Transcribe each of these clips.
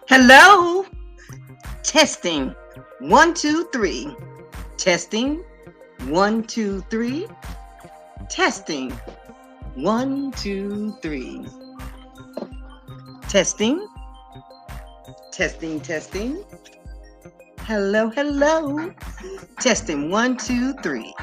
Hello. Testing. 1, 2, 3. Testing. 1, 2, 3. Testing. 1, 2, 3. Testing. Testing, testing. Hello, hello. Testing. 1, 2, 3.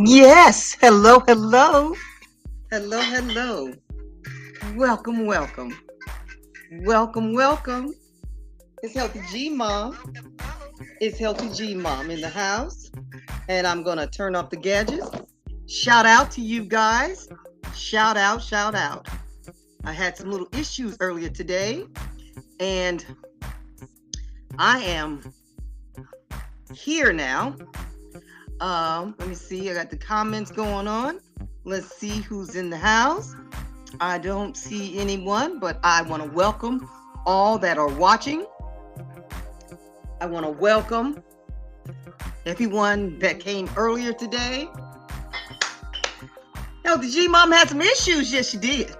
Yes. Hello, hello. Hello, hello. Welcome, welcome. Welcome, welcome. It's Healthy G Mom. It's Healthy G Mom in the house. And I'm going to turn off the gadgets. Shout out to you guys. Shout out, shout out. I had some little issues earlier today. And I am here now. Let me see. I got the comments going on. Let's see who's in the house. I don't see anyone, but I want to welcome all that are watching. I want to welcome everyone that came earlier today. The G Mom had some issues. Yes, she did.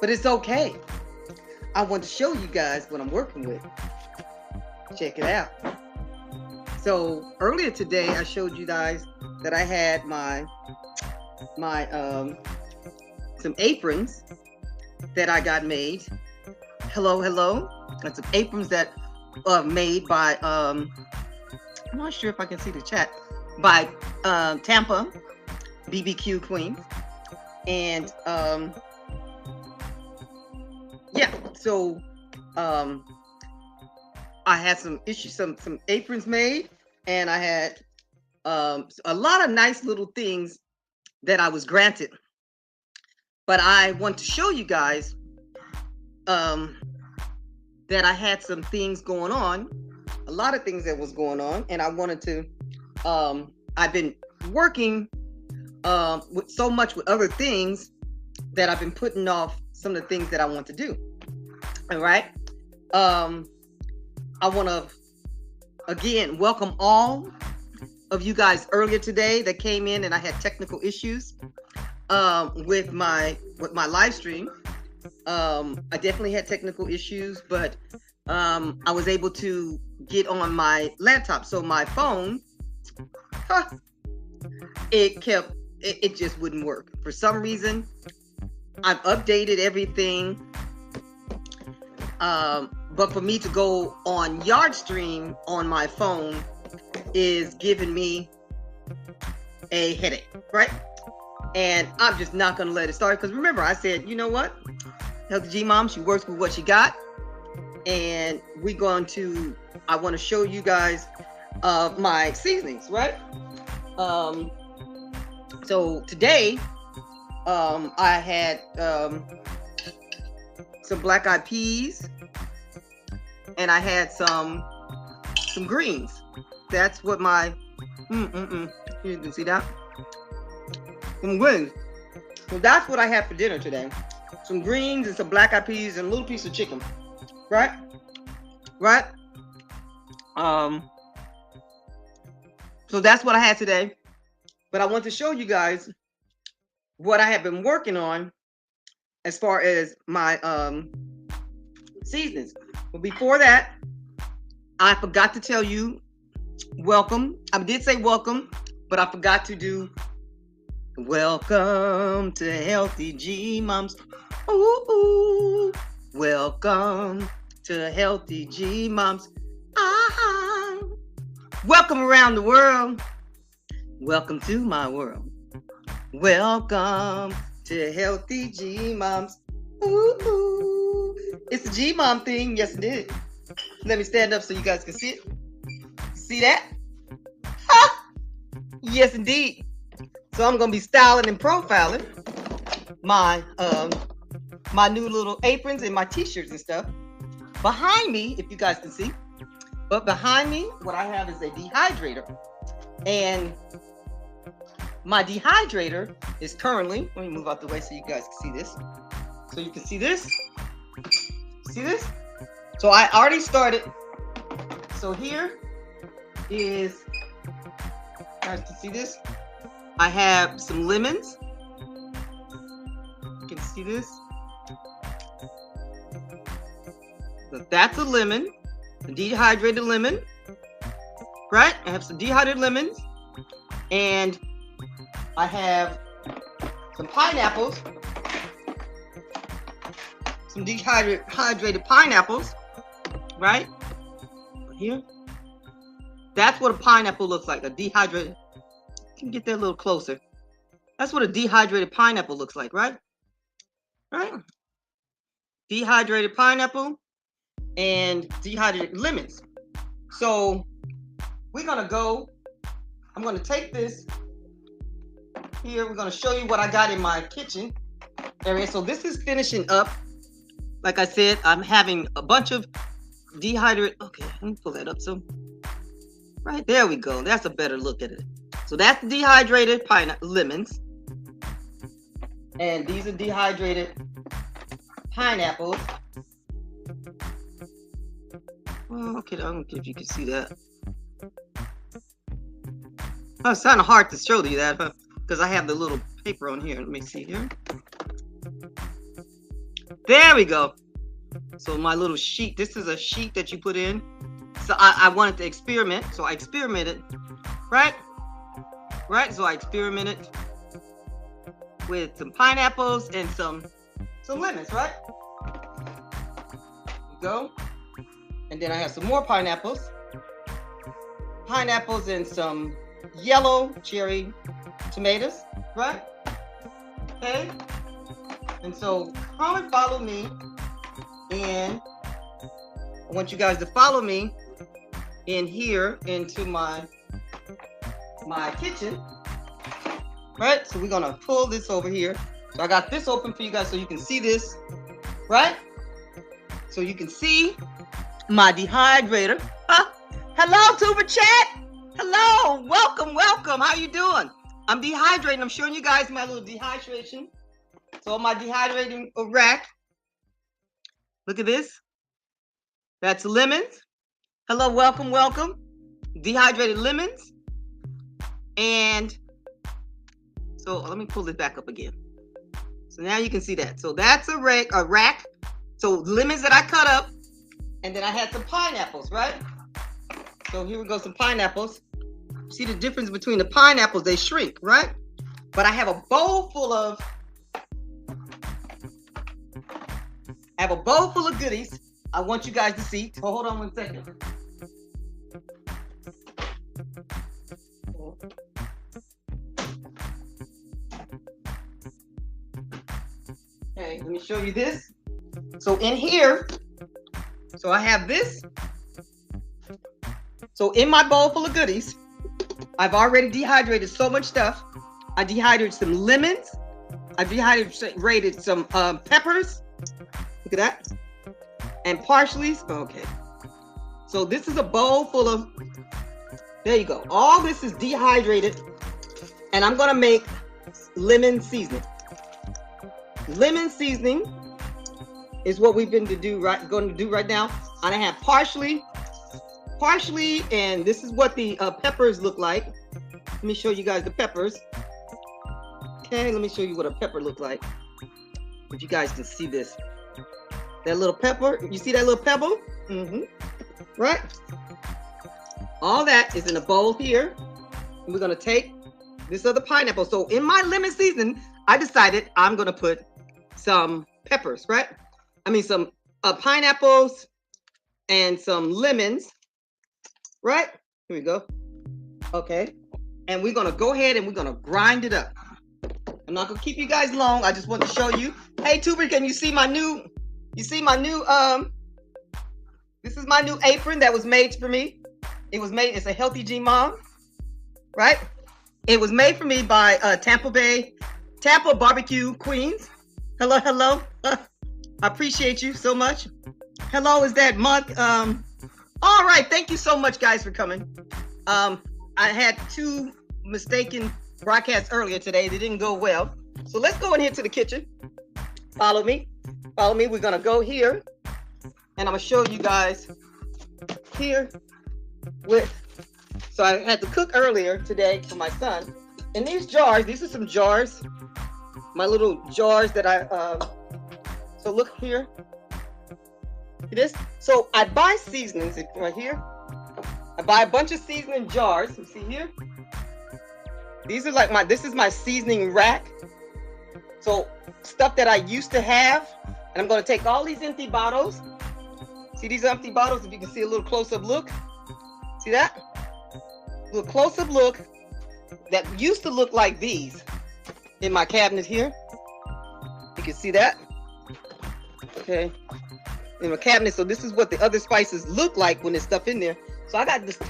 But it's okay. I want to show you guys what I'm working with. Check it out. So earlier today, I showed you guys that I had my some aprons that I got made. Hello, hello. That's some aprons that made by I'm not sure if I can see the chat, by Tampa BBQ Queen. And yeah, so I had some issues, some aprons made, and I had a lot of nice little things that I was granted. But I want to show you guys that I had some things going on, a lot of things that was going on, and I wanted to. I've been working with so much with other things that I've been putting off some of the things that I want to do. All right. I want to, again, welcome all of you guys earlier today that came in, and I had technical issues with my live stream. I definitely had technical issues, but I was able to get on my laptop. So my phone, it just wouldn't work. For some reason, I've updated everything. But for me to go on Yardstream on my phone is giving me a headache, right? And I'm just not going to let it start. Because remember, I said, you know what? Healthy G Mom, she works with what she got. And I want to show you guys my seasonings, right? So today, I had some black eyed peas. And I had some greens. That's what my you can see that? Some greens. So that's what I had for dinner today. Some greens and some black eyed peas and a little piece of chicken. Right? Right? So that's what I had today. But I want to show you guys what I have been working on as far as my seasonings. But before that, I forgot to tell you, welcome. I did say welcome, but I forgot to do welcome to Healthy G Moms. Ooh, ooh. Welcome to Healthy G Moms. Ah. Welcome around the world. Welcome to my world. Welcome to Healthy G Moms. Ooh, ooh. It's the G Mom thing. Yes, it is. Let me stand up so you guys can see it. See that? Ha! Yes, indeed. So I'm gonna be styling and profiling my my new little aprons and my t-shirts and stuff. Behind me, if you guys can see, but behind me, what I have is a dehydrator. And my dehydrator is currently, let me move out the way so you guys can see this. So you can see this. See this? So I already started. So here is, you guys can see this. I have some lemons. You can see this. So that's a lemon, a dehydrated lemon, right? I have some dehydrated lemons, and I have some pineapples, some dehydrated pineapples, right? Here. That's what a pineapple looks like, a dehydrated. Can you get that a little closer? That's what a dehydrated pineapple looks like, right? Right? Dehydrated pineapple and dehydrated lemons. So we're gonna go, I'm gonna take this here, we're gonna show you what I got in my kitchen area. So this is finishing up. Like I said, I'm having a bunch of dehydrated, okay, let me pull that up. So right there we go, that's a better look at it. So that's dehydrated lemons, and these are dehydrated pineapples. Well, okay, I don't know if you can see that. Oh, it's kind of hard to show you that, huh? Because I have the little paper on here. Let me see here. There we go. So my little sheet, this is a sheet that you put in. So I wanted to experiment, so I experimented, right? Right, so I experimented with some pineapples and some lemons, right? There you go. And then I have some more pineapples and some yellow cherry tomatoes, right? Okay. And so come and follow me, and I want you guys to follow me in here into my kitchen, right? So we're gonna pull this over here. So I got this open for you guys so you can see this, right? So you can see my dehydrator. Hello, Tuber Chat. Hello, welcome. How you doing? I'm dehydrating. I'm showing you guys my little dehydration. So my dehydrating rack. Look at this. That's lemons. Hello, welcome. Dehydrated lemons. And so let me pull this back up again. So now you can see that. So that's a rack. So lemons that I cut up. And then I had some pineapples, right? So here we go, some pineapples. See the difference between the pineapples, they shrink, right? But I have a bowl full of goodies I want you guys to see. So hold on one second. Okay, let me show you this. So in here, so I have this. So in my bowl full of goodies, I've already dehydrated so much stuff. I dehydrated some lemons. I dehydrated some peppers. Look at that. And parsley. Okay. So this is a bowl full of, there you go. All this is dehydrated. And I'm going to make lemon seasoning. Lemon seasoning is what we've been going to do right now. And I have parsley, and this is what the peppers look like. Let me show you guys the peppers. Okay, let me show you what a pepper looks like. If you guys can see this. That little pepper, you see that little pebble? Right? All that is in a bowl here. And we're gonna take this other pineapple. So in my lemon seasoning, I decided I'm gonna put some peppers, right? I mean some pineapples and some lemons, right? Here we go. Okay. And we're gonna go ahead and we're gonna grind it up. I'm not gonna keep you guys long. I just want to show you. Hey Tuber, can you see my new This is my new apron that was made for me. It's a Healthy G Mom, right? It was made for me by Tampa Barbecue Queens. Hello, hello. I appreciate you so much. Hello, is that month? All right, thank you so much, guys, for coming. I had 2 mistaken broadcasts earlier today. They didn't go well. So let's go in here to the kitchen. Follow me. Follow me. We're going to go here. And I'm going to show you guys here so I had to cook earlier today for my son. And these are some jars. My little jars that so look here. See this? So I buy seasonings right here. I buy a bunch of seasoning jars. You see here? These are this is my seasoning rack. So stuff that I used to have. And I'm going to take all these empty bottles. See these empty bottles? If you can see a little close-up look. See that? A little close-up look that used to look like these in my cabinet here. You can see that. Okay. In my cabinet. So this is what the other spices look like when there's stuff in there. So I got this I'm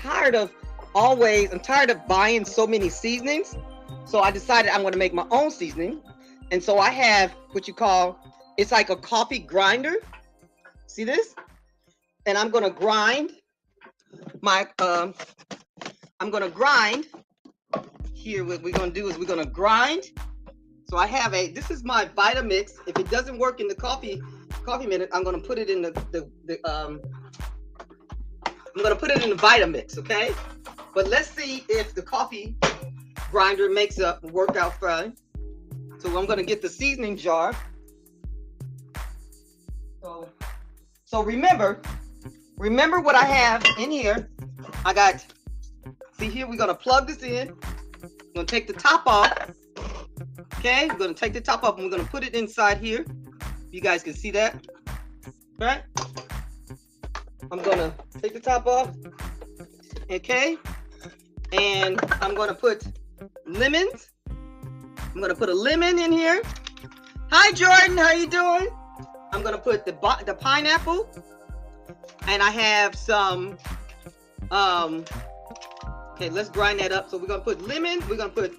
tired of buying so many seasonings. So I decided I'm going to make my own seasoning. And so I have what you call, it's like a coffee grinder. See this? And I'm going to grind here. What we're going to do is we're going to grind. So I have this is my Vitamix. If it doesn't work in the coffee minute, I'm going to put it in I'm going to put it in the Vitamix, okay? But let's see if the coffee grinder work out fine. So I'm going to get the seasoning jar. So remember what I have in here. See here, we're going to plug this in. I'm going to take the top off. Okay, we're going to take the top off and we're going to put it inside here. You guys can see that, right? I'm going to take the top off. Okay, and I'm going to put lemons. I'm going to put a lemon in here. Hi, Jordan, how you doing? I'm going to put the pineapple. And I have some, okay, let's grind that up. So we're going to put lemon. We're going to put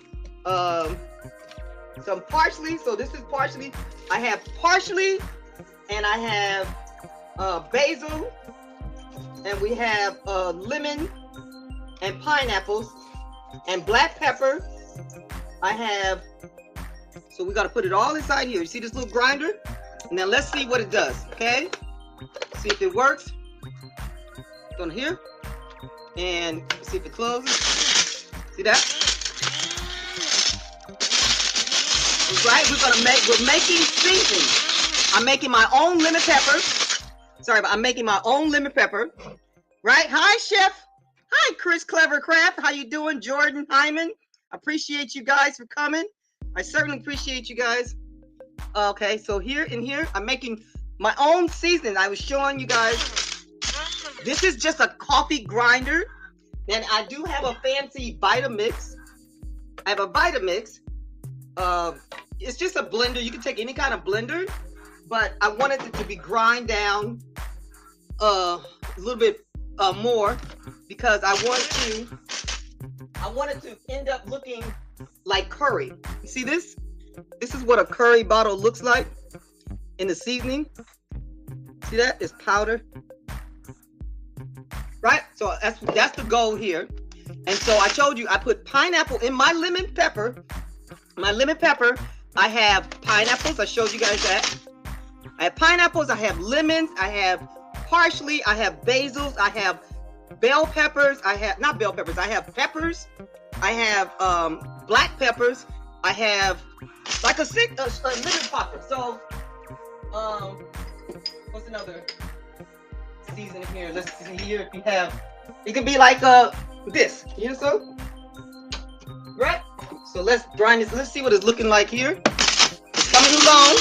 some parsley. So this is parsley. I have parsley and I have basil. And we have lemon and pineapples and black pepper. So we got to put it all inside here. You see this little grinder? Now let's see what it does, okay? See if it works. Go here and see if it closes. See that? Right, we're making seasoning. I'm making my own lemon pepper. Sorry, but I'm making my own lemon pepper. Right? Hi, Chef. Hi, Chris Clevercraft. How you doing, Jordan Hyman? Appreciate you guys for coming. I certainly appreciate you guys. Okay, so here I'm making my own seasoning. I was showing you guys. This is just a coffee grinder. And I do have a fancy Vitamix. I have a Vitamix. It's just a blender. You can take any kind of blender, but I wanted it to be grind down a little bit more because I wanted to end up looking like curry. You see this? This is what a curry bottle looks like in the seasoning. See that? It's powder. Right? So that's the goal here. And so I told you I put pineapple in my lemon pepper. My lemon pepper, I have pineapples. I showed you guys that. I have pineapples. I have lemons. I have parsley. I have basils. I have bell peppers. I have peppers. I have black peppers. I have like a lemon popper. So, what's another seasoning here? Let's see here. If you have, it can be like this. You know so? Right? So let's grind this. Let's see what it's looking like here. It's coming along.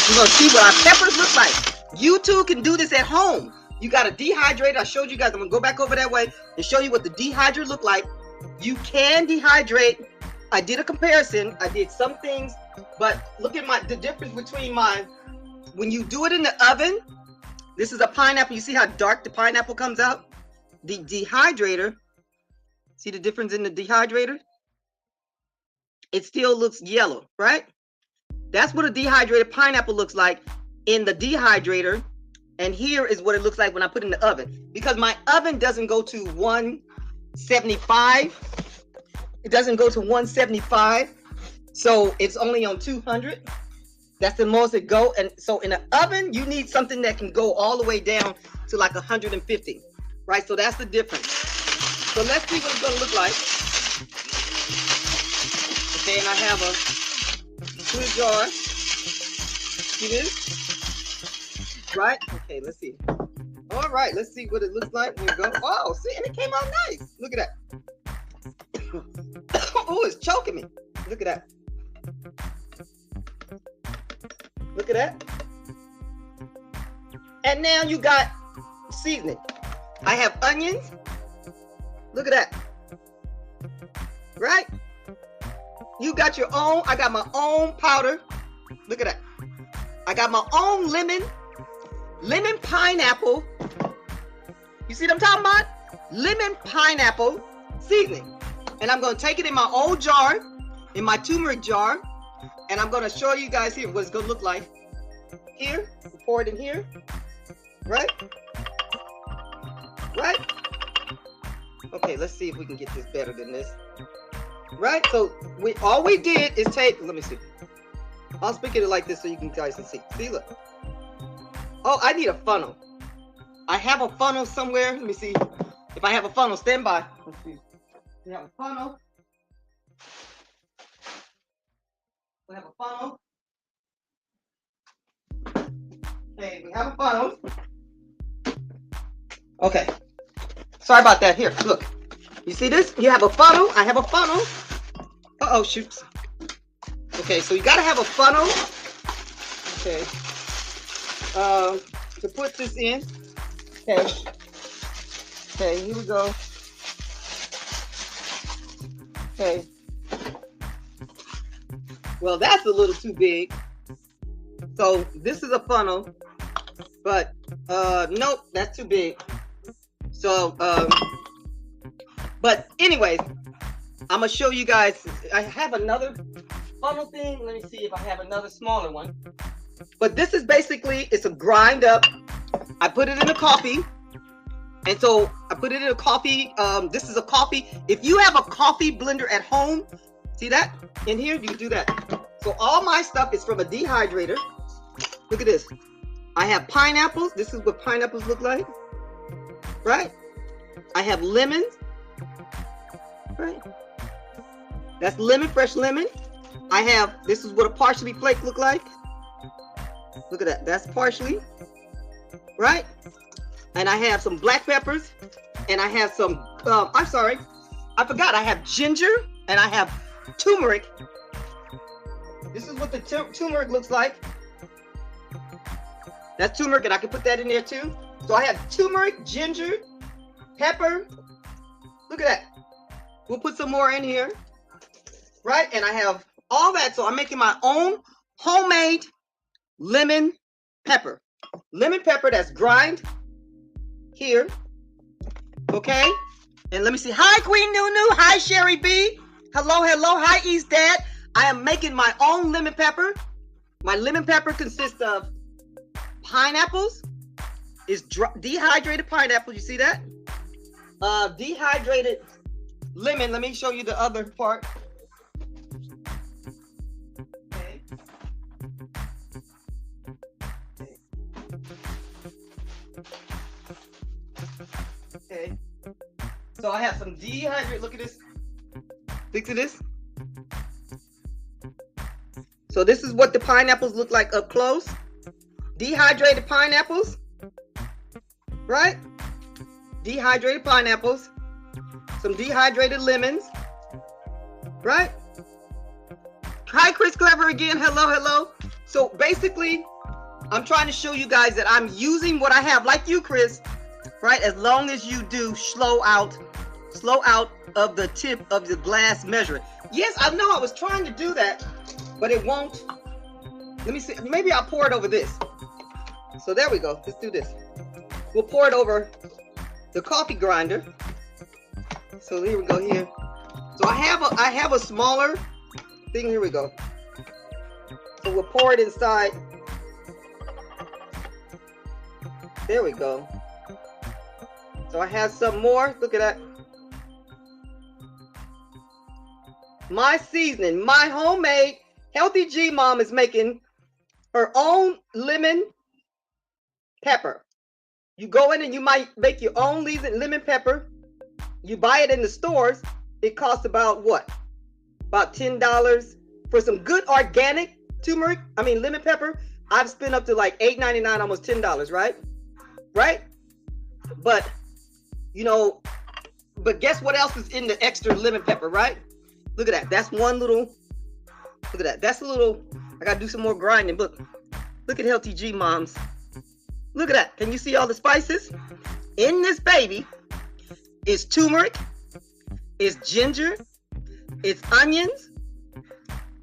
We're gonna see what our peppers look like. You too can do this at home. You got a dehydrator. I showed you guys. I'm gonna go back over that way and show you what the dehydrator look like. You can dehydrate. I did a comparison. I did some things, but look at the difference between when you do it in the oven, This is a pineapple. You see how dark the pineapple comes out? The Dehydrator, see the difference in the Dehydrator? It still looks yellow, right? That's what a dehydrated pineapple looks like in the Dehydrator. And here is what it looks like when I put it in the oven. Because my oven doesn't go to 175. It doesn't go to 175. So it's only on 200. That's the most it go. And so in an oven, you need something that can go all the way down to like 150. Right? So that's the difference. So let's see what it's going to look like. Okay, and I have a clear jar. See this? Right? Okay, let's see. All right, let's see what it looks like when we go. Oh, see, and it came out nice. Look at that. Oh, it's choking me. Look at that. Look at that. And now you got seasoning. I have onions. Look at that. Right? You got your own. I got my own powder. Look at that. I got my own lemon pineapple. You see what I'm talking about? Lemon pineapple seasoning. And I'm going to take it in my old jar, in my turmeric jar, and I'm going to show you guys here what it's going to look like. Here, pour it in here. Right? Right? Okay, let's see if we can get this better than this. Right? So all we did is take, let me see. I'll speak it like this so you guys can see. See, look. Oh, I need a funnel. I have a funnel somewhere. Let me see if I have a funnel. Stand by. Let's see. We have a funnel. We have a funnel. Okay, we have a funnel. Okay. Sorry about that. Here, look. You see this? You have a funnel. I have a funnel. Uh-oh, shoots. Okay, so you got to have a funnel. Okay. To put this in. Okay. Okay, here we go. Okay. Well, that's a little too big. So this is a funnel, but nope, that's too big. So, but anyways, I'm gonna show you guys. I have another funnel thing. Let me see if I have another smaller one. But this is basically, it's a grind up. I put it in a coffee. And so I put it in a coffee. This is a coffee. If you have a coffee blender at home, see that in here, you can do that. So all my stuff is from a Dehydrator. Look at this. I have pineapples. This is what pineapples look like. Right? I have lemons. Right? That's lemon, fresh lemon. I have, this is what a parsley flake look like. Look at that. That's parsley. Right? And I have some black peppers. And I have some, I'm sorry. I forgot. I have ginger. And I have turmeric. This is what the turmeric looks like. That's turmeric. And I can put that in there too. So I have turmeric, ginger, pepper. Look at that. We'll put some more in here. Right? And I have all that. So I'm making my own homemade lemon pepper. Lemon pepper that's grind here. Okay? And let me see. Hi, Queen Nunu. Hi, Sherry B. Hello, hello. Hi, East Dad. I am making my own lemon pepper. My lemon pepper consists of pineapples. It's dehydrated pineapple. You see that? Dehydrated lemon. Let me show you the other part. Okay. So I have some dehydrated. Look at this. Look at this. So this is what the pineapples look like up close. Dehydrated pineapples. Right? Dehydrated pineapples. Some dehydrated lemons. Right? Hi, Chris Clever again. Hello, hello. So basically, I'm trying to show you guys that I'm using what I have, like you, Chris. Right? As long as you do slow out of the tip of the glass measuring. Yes, I know I was trying to do that, but it won't. Let me see. Maybe I'll pour it over this. So there we go. Let's do this. we'll pour it over the coffee grinder. So here we go here. So I have a smaller thing. Here we go. So we'll pour it inside. There we go. So I have some more. Look at that. My seasoning, my homemade Healthy G Mom is making her own lemon pepper. You go in and you might make your own lemon pepper. You buy it in the stores. It costs about what? About $10 for some good organic lemon pepper. I've spent up to like $8.99, almost $10, right? Right? But but guess what else is in the extra lemon pepper, right? Look at that. That's one little. Look at that. That's a little. I gotta do some more grinding. Look at Healthy G Moms. Look at that. Can you see all the spices in this baby? It's turmeric. It's ginger. It's onions.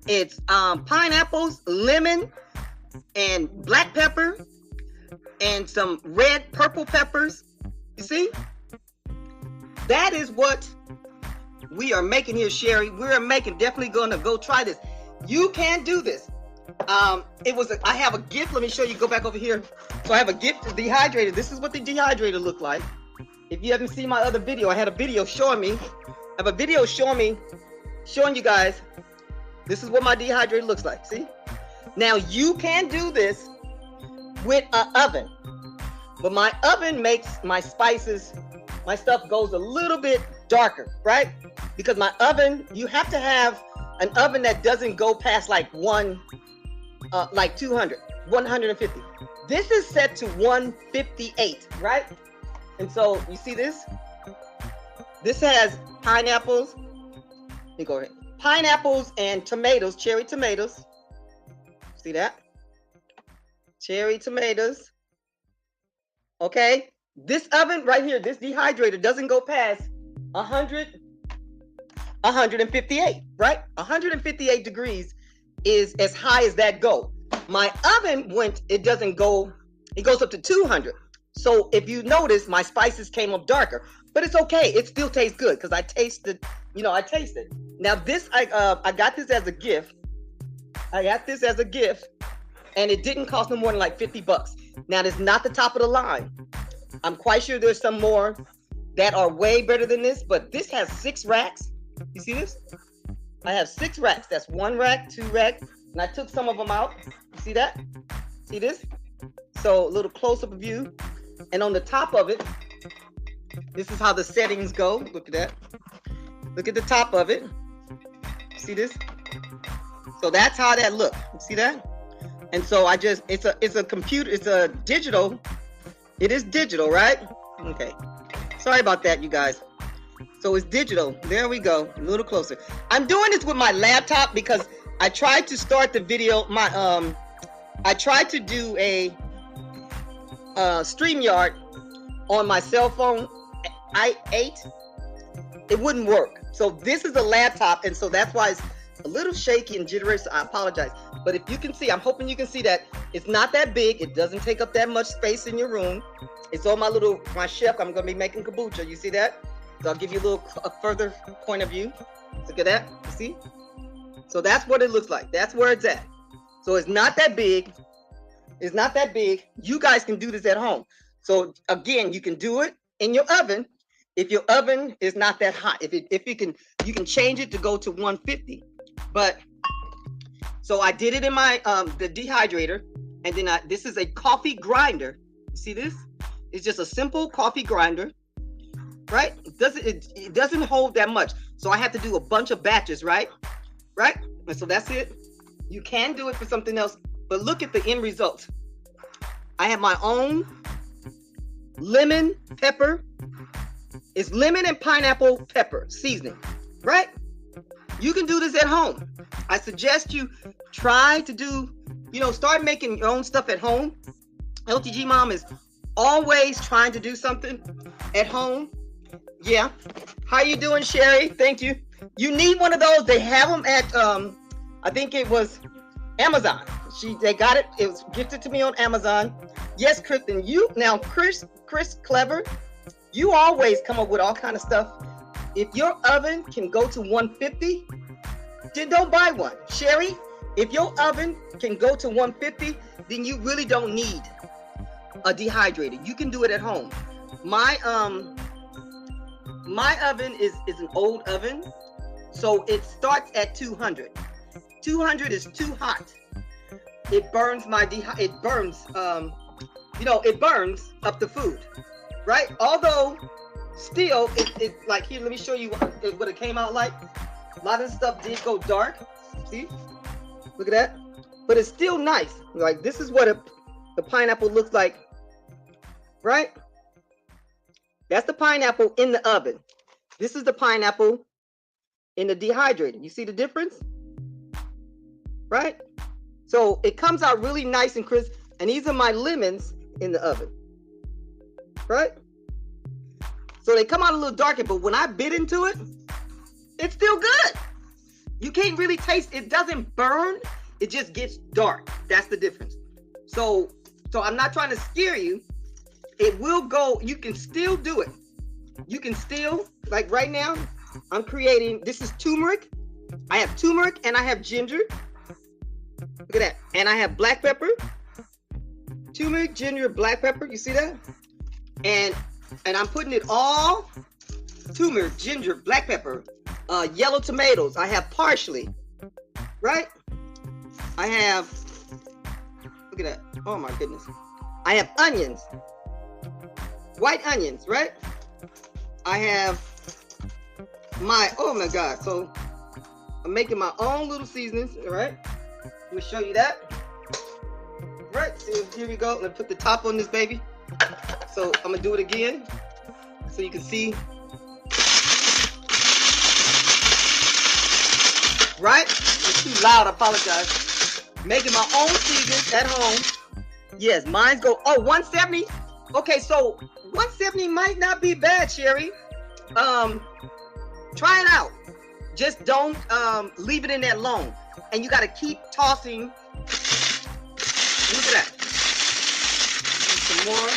It's pineapples, lemon, and black pepper, and some red, purple peppers. You see? That is what we are making here, Sherry. We're making. Definitely going to go try this. You can do this. I have a gift. Let me show you. Go back over here. So I have a gift to Dehydrator. This is what the Dehydrator looked like. If you haven't seen my other video, I had a video showing me. I have a video showing you guys. This is what my Dehydrator looks like. See? Now you can do this with an oven, but my oven makes my spices, my stuff goes a little bit darker, right? Because my oven, you have to have an oven that doesn't go past like 200, 150. This is set to 158, right? And so you see this? This has pineapples. Let me go ahead. Pineapples and tomatoes, cherry tomatoes. See that? Cherry tomatoes. Okay. This oven right here, this Dehydrator doesn't go past 158, right? 158 degrees is as high as that go. My oven it goes up to 200. So if you notice, my spices came up darker, but it's okay. It still tastes good because I tasted. Now this, I got this as a gift. And it didn't cost no more than like $50. Now it's not the top of the line. I'm quite sure there's some more that are way better than this, but this has 6 racks. You see this? I have 6 racks. That's 1 rack, 2 racks, and I took some of them out. You see that? See this? So a little close-up view. And on the top of it, this is how the settings go. Look at that. Look at the top of it. See this? So that's how that looks. You see that? And so it's a computer, it's a digital. It is digital, right? Okay. Sorry about that, you guys. So it's digital. There we go. A little closer. I'm doing this with my laptop because I tried to start the video. I tried to do a StreamYard on my cell phone i8. It wouldn't work. So this is a laptop, and so that's why it's a little shaky and jittery. So I apologize. But if you can see, I'm hoping you can see that it's not that big. It doesn't take up that much space in your room. It's on my chef. I'm gonna be making kombucha. You see that? So I'll give you a further point of view. Look at that. You see? So that's what it looks like. That's where it's at. So it's not that big. It's not that big. You guys can do this at home. So again, you can do it in your oven. If your oven is not that hot, you can change it to go to 150. But so I did it in my the Dehydrator, and then this is a coffee grinder. You see this? It's just a simple coffee grinder, right? It doesn't hold that much, so I have to do a bunch of batches, right? Right? And so that's it. You can do it for something else, but look at the end result. I have my own lemon pepper. It's lemon and pineapple pepper seasoning, right? You can do this at home. I suggest you try to do, start making your own stuff at home. Healthy G Mom is always trying to do something at home. Yeah. How you doing, Sherry? Thank you. You need one of those. They have them at, I think it was Amazon. They got it. It was gifted to me on Amazon. Yes, Kristen, Chris Clever, you always come up with all kind of stuff. If your oven can go to 150, then don't buy one. Sherry, if your oven can go to 150, then you really don't need a dehydrator. You can do it at home. My oven is an old oven, so it starts at 200. 200 is too hot. It burns it burns up the food, right? Although still it like, here, let me show you what it came out like. A lot of stuff did go dark. See? Look at that. But it's still nice. Like, this is what the pineapple looks like, right? That's the pineapple in the oven. This is the pineapple in the dehydrator. You see the difference? Right? So it comes out really nice and crisp. And these are my lemons in the oven. Right? So they come out a little darker, but when I bit into it, it's still good. You can't really taste, it doesn't burn, it just gets dark. That's the difference. So I'm not trying to scare you. It will go, you can still do it. You can still, like right now, I'm creating, this is turmeric. I have turmeric and I have ginger. Look at that. And I have black pepper. Turmeric, ginger, black pepper. You see that? And I'm putting it all, turmeric, ginger, black pepper, yellow tomatoes. I have parsley, right? I have, look at that. Oh my goodness. I have onions, white onions, right? I have oh my God. So I'm making my own little seasonings, all right? Let me show you that. Right, so here we go. Let's put the top on this baby. So I'm gonna do it again so you can see. Right? It's too loud, I apologize. Making my own seasonings at home. Yes, mine's go, 170. Okay, so 170 might not be bad, Sherry. Try it out. Just don't leave it in there long. And you gotta keep tossing. Look at that. Some more.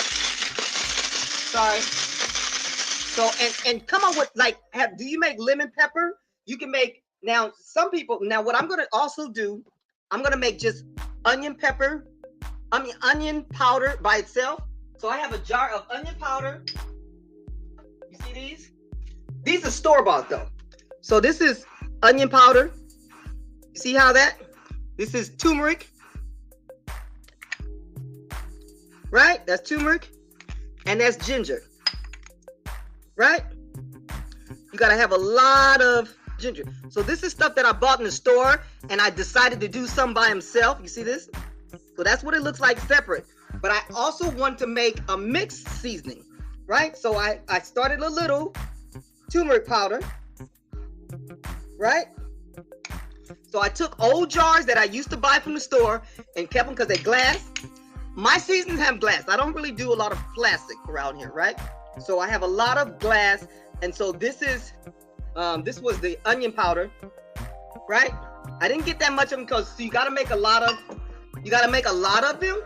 Sorry. So, and come on with, like, do you make lemon pepper? You can make, now some people, now what I'm gonna also do, I'm gonna make just onion powder by itself. So I have a jar of onion powder. You see these? These are store-bought though. So this is onion powder. You see how that? This is turmeric. Right? That's turmeric. And that's ginger. Right? You gotta have a lot of ginger. So this is stuff that I bought in the store and I decided to do some by himself. You see this? So that's what it looks like separate. But I also want to make a mixed seasoning. Right? So I started a little turmeric powder. Right? So I took old jars that I used to buy from the store and kept them because they're glass. My seasonings have glass. I don't really do a lot of plastic around here, right? So I have a lot of glass. And so this is, this was the onion powder, right? I didn't get that much of them because you got to make a lot of them.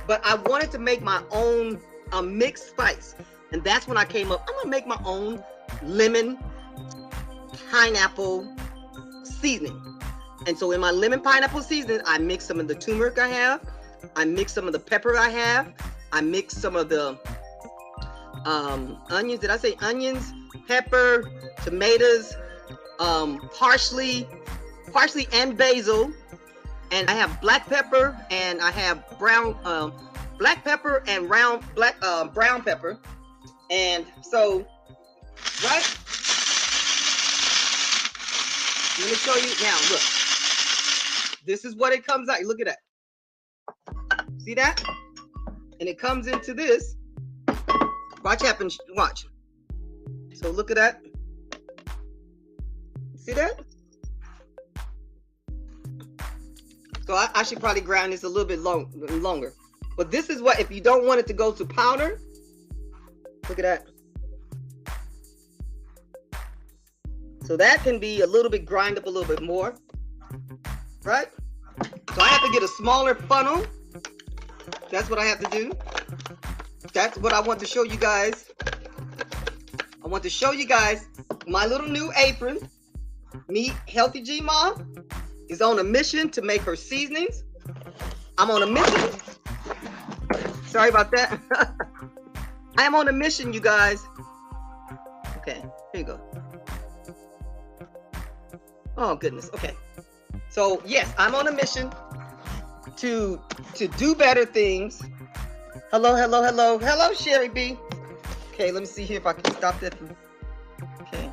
But I wanted to make my own mixed spice. And that's when I came up, I'm going to make my own lemon pineapple seasoning. And so in my lemon pineapple seasoning, I mix some of the turmeric I have. I mix some of the pepper I have. I mix some of the onions. Did I say onions? Pepper, tomatoes, parsley and basil. And I have black pepper and I have black pepper and brown pepper. And so, right? Let me show you now. Look, this is what it comes out. Look at that. See that? And it comes into this. Watch happen. Watch. So look at that. See that? So I should probably grind this a little bit longer. But this is what, if you don't want it to go to powder, look at that. So that can be a little bit grind up a little bit more, right? So I have to get a smaller funnel. That's what I have to do. That's what I want to show you guys. I want to show you guys my little new apron. Me, Healthy G Mom, is on a mission to make her seasonings. I'm on a mission. Sorry about that. I am on a mission, you guys. Okay, here you go. Oh, goodness. Okay. So, yes, I'm on a mission to do better things. Hello, hello, hello. Hello, Sherry B. Okay, let me see here if I can stop that from... Okay.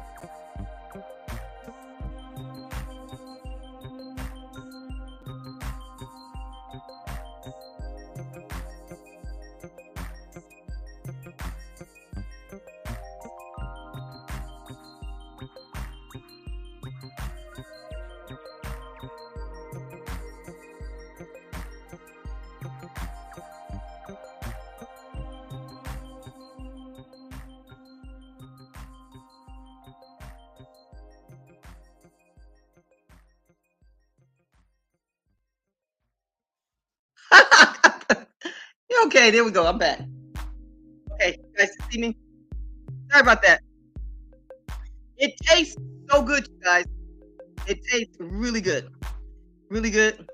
Okay, there we go. I'm back. Okay, you guys see me? Sorry about that. It tastes so good, you guys. It tastes really good. Really good.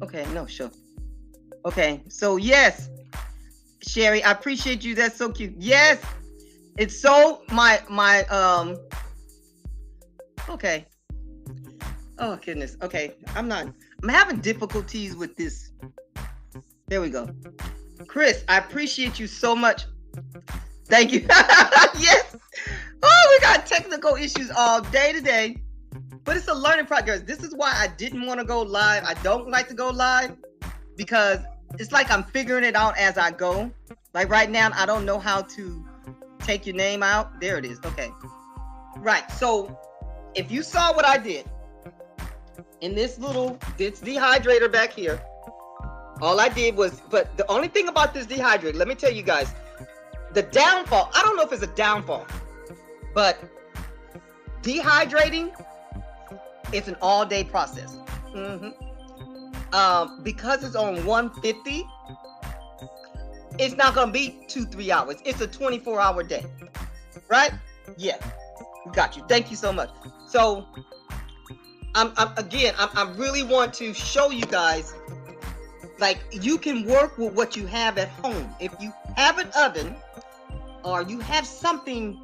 Okay, no, sure. Okay, so yes, Sherry, I appreciate you. That's so cute. Yes, it's so okay. Oh goodness. Okay, I'm having difficulties with this. There we go. Chris, I appreciate you so much. Thank you. Yes. Oh, we got technical issues all day today, but it's a learning progress. This is why I didn't want to go live. I don't like to go live because it's like I'm figuring it out as I go. Like right now, I don't know how to take your name out. There it is. Okay. Right. So if you saw what I did in this dehydrator back here, all I did was, but the only thing about this dehydrator, let me tell you guys, the downfall, I don't know if it's a downfall, but dehydrating is an all-day process. Because it's on 150, it's not going to be 2-3 hours. It's a 24-hour day, right? Yeah, got you. Thank you so much. So, I really want to show you guys, like, you can work with what you have at home. If you have an oven or you have something,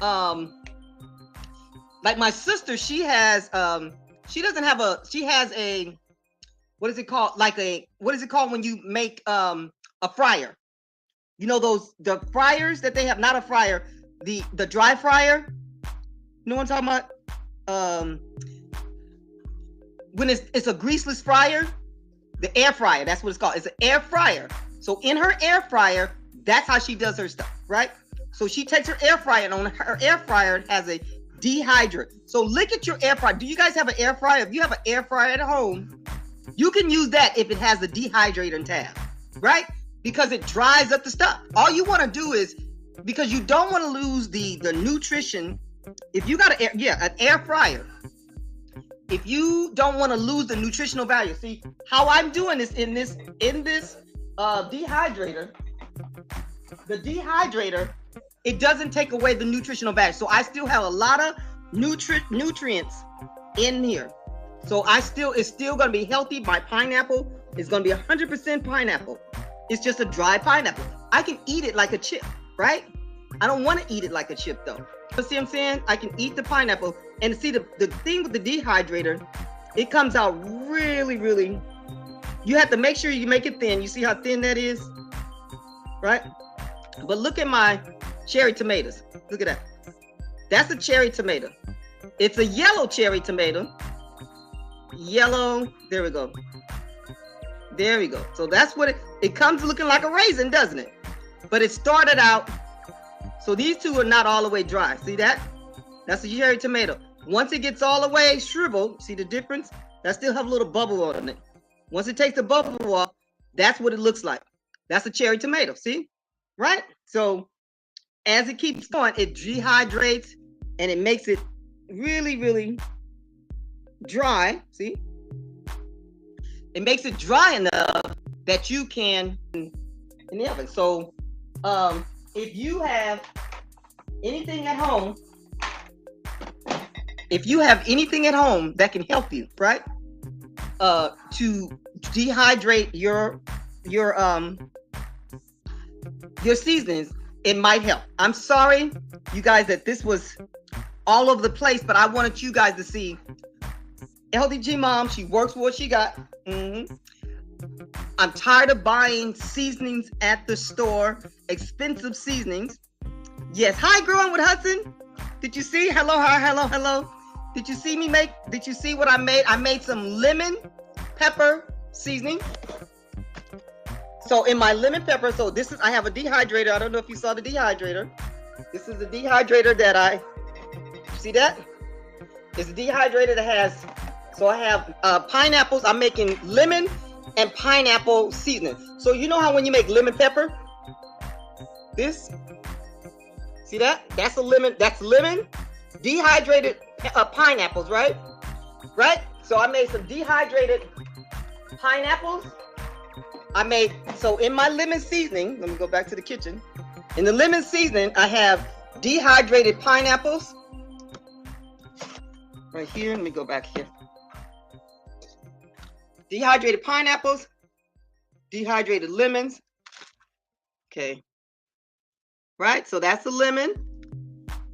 like my sister, she has a, what is it called? What is it called when you make a fryer? You know the fryers that they have, not a fryer, the dry fryer. You know what I'm talking about? When it's a greaseless fryer, the air fryer, that's what it's called. It's an air fryer. So in her air fryer, that's how she does her stuff, right? So she takes her air fryer, and on her air fryer it has a dehydrator. So look at your air fryer. Do you guys have an air fryer? If you have an air fryer at home, you can use that if it has the dehydrator tab, right? Because it dries up the stuff. All you want to do is, because you don't want to lose the nutrition. If you got an air fryer, if you don't want to lose the nutritional value, see how I'm doing this in this dehydrator. The dehydrator, it doesn't take away the nutritional value. So I still have a lot of nutrients in here. So it's still going to be healthy. My pineapple is going to be 100% pineapple. It's just a dry pineapple. I can eat it like a chip, right? I don't want to eat it like a chip though. You see what I'm saying? I can eat the pineapple. And see, the thing with the dehydrator, it comes out really, really, you have to make sure you make it thin. You see how thin that is, right? But look at my cherry tomatoes. Look at that. That's a cherry tomato. It's a yellow cherry tomato. Yellow, there we go. There we go. So that's what it comes looking like a raisin, doesn't it? But it started out, so these two are not all the way dry. See that? That's a cherry tomato. Once it gets all the way shriveled, see the difference? That still have a little bubble on it. Once it takes the bubble off, that's what it looks like. That's a cherry tomato, see? Right? So as it keeps going, it dehydrates and it makes it really, really dry. See? It makes it dry enough that you can in the oven. So if you have anything at home, that can help you, right? To dehydrate your seasonings, it might help. I'm sorry, you guys, that this was all over the place, but I wanted you guys to see Healthy G Mom. She works with what she got. I'm tired of buying seasonings at the store, expensive seasonings. Yes, hi, Growing with Hudson. Did you see? Hello, hi, hello. Did you see what I made? I made some lemon pepper seasoning. So in my lemon pepper, I have a dehydrator. I don't know if you saw the dehydrator. This is the dehydrator that see that? It's a dehydrator that has, so I have pineapples. I'm making lemon and pineapple seasoning. So you know how when you make lemon pepper, see that? That's lemon, dehydrated pineapples, right? So I made some dehydrated pineapples. So in my lemon seasoning, let me go back to the kitchen. In the lemon seasoning, I have dehydrated pineapples. Right here, let me go back here. Dehydrated pineapples, dehydrated lemons. Okay. Right, so that's the lemon.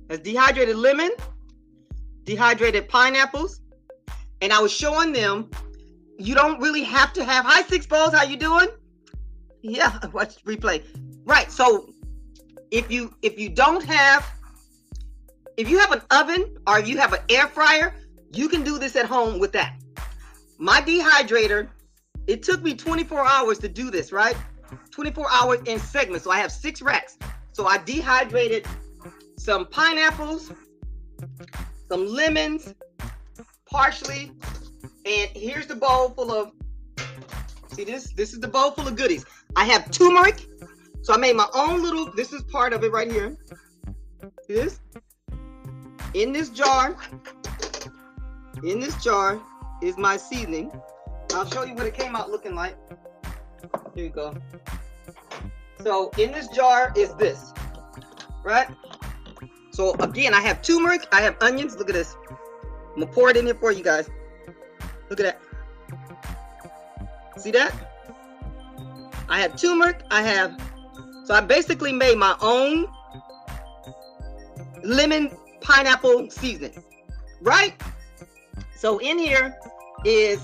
That's dehydrated lemon, dehydrated pineapples. And I was showing them, you don't really have to have, hi Six Balls, how you doing? Yeah, watch replay. Right, so if you have an oven or if you have an air fryer, you can do this at home with that. My dehydrator, it took me 24 hours to do this, right? 24 hours in segments, so I have 6 racks. So I dehydrated some pineapples, some lemons, partially, and here's the bowl full of, see this? This is the bowl full of goodies. I have turmeric, so I made my own little, this is part of it right here. This, in this jar is my seasoning. I'll show you what it came out looking like. Here you go. So in this jar is this, right? So again, I have turmeric, I have onions. Look at this. I'm gonna pour it in here for you guys. Look at that. See that? I have turmeric, so I basically made my own lemon pineapple seasoning, right? So in here is